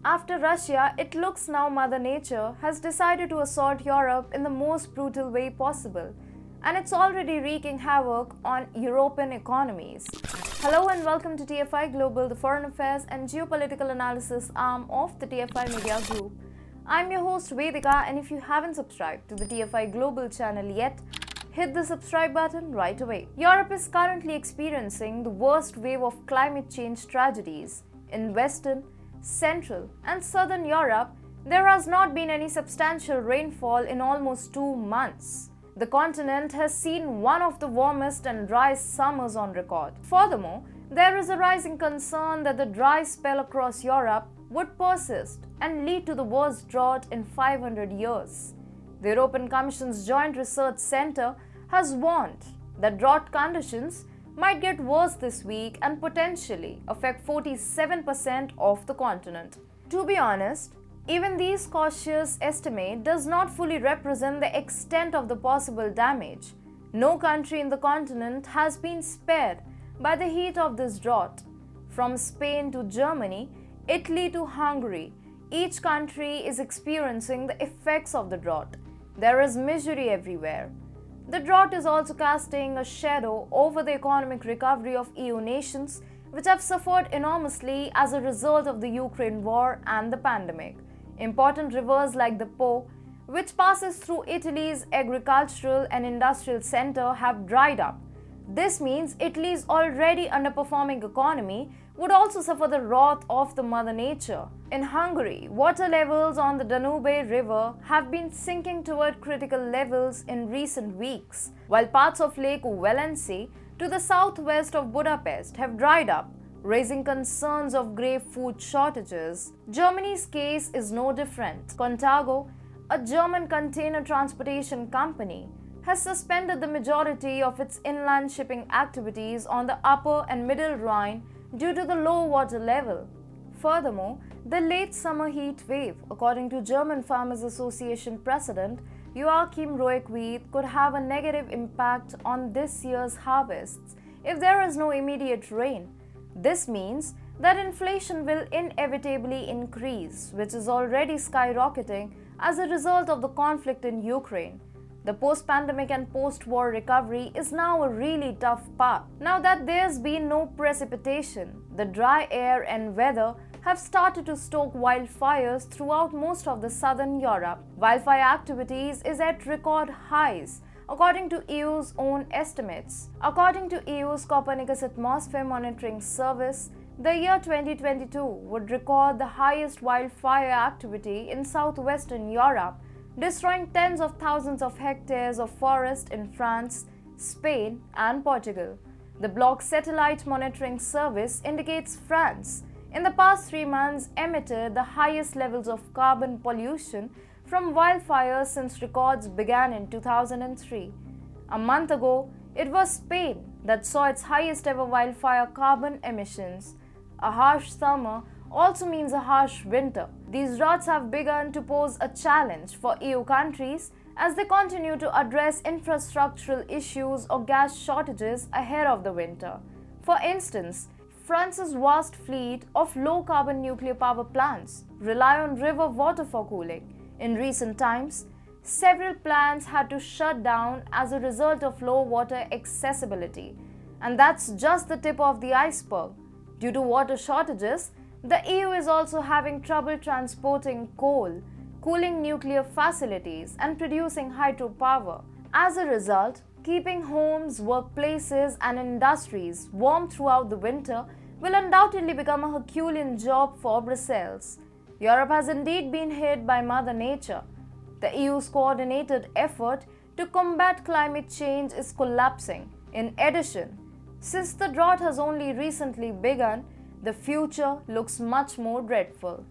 After Russia, it looks now Mother Nature has decided to assault Europe in the most brutal way possible, and it's already wreaking havoc on European economies. Hello and welcome to TFI Global, the foreign affairs and geopolitical analysis arm of the TFI Media Group. I'm your host Vedika, and if you haven't subscribed to the TFI Global channel yet, hit the subscribe button right away. Europe is currently experiencing the worst wave of climate change tragedies. In Western, Central and Southern Europe, there has not been any substantial rainfall in almost 2 months. The continent has seen one of the warmest and driest summers on record. Furthermore, there is a rising concern that the dry spell across Europe would persist and lead to the worst drought in 500 years. The European Commission's Joint Research Centre has warned that drought conditions might get worse this week and potentially affect 47% of the continent. To be honest, even this cautious estimate does not fully represent the extent of the possible damage. No country in the continent has been spared by the heat of this drought. From Spain to Germany, Italy to Hungary, each country is experiencing the effects of the drought. There is misery everywhere. The drought is also casting a shadow over the economic recovery of EU nations, which have suffered enormously as a result of the Ukraine war and the pandemic. Important rivers like the Po, which passes through Italy's agricultural and industrial center, have dried up. This means Italy's already underperforming economy would also suffer the wrath of the Mother Nature. In Hungary, water levels on the Danube River have been sinking toward critical levels in recent weeks, while parts of Lake Velence to the southwest of Budapest have dried up, raising concerns of grave food shortages. Germany's case is no different. Contago, a German container transportation company, has suspended the majority of its inland shipping activities on the upper and middle Rhine due to the low water level. Furthermore, the late summer heat wave, according to German Farmers Association President Joachim Roekwith, could have a negative impact on this year's harvests if there is no immediate rain. This means that inflation will inevitably increase, which is already skyrocketing as a result of the conflict in Ukraine. The post-pandemic and post-war recovery is now a really tough part. Now that there's been no precipitation, the dry air and weather have started to stoke wildfires throughout most of the southern Europe. Wildfire activities is at record highs, according to EU's own estimates. According to EU's Copernicus Atmosphere Monitoring Service, the year 2022 would record the highest wildfire activity in southwestern Europe, destroying tens of thousands of hectares of forest in France, Spain and Portugal. The Block Satellite Monitoring Service indicates France, in the past 3 months, emitted the highest levels of carbon pollution from wildfires since records began in 2003. A month ago, it was Spain that saw its highest ever wildfire carbon emissions. A harsh summer also means a harsh winter. These droughts have begun to pose a challenge for EU countries as they continue to address infrastructural issues or gas shortages ahead of the winter. For instance, France's vast fleet of low-carbon nuclear power plants rely on river water for cooling. In recent times, several plants had to shut down as a result of low water accessibility. And that's just the tip of the iceberg. Due to water shortages, the EU is also having trouble transporting coal, cooling nuclear facilities, and producing hydropower. As a result, keeping homes, workplaces, and industries warm throughout the winter will undoubtedly become a Herculean job for Brussels. Europe has indeed been hit by Mother Nature. The EU's coordinated effort to combat climate change is collapsing. In addition, since the drought has only recently begun, the future looks much more dreadful.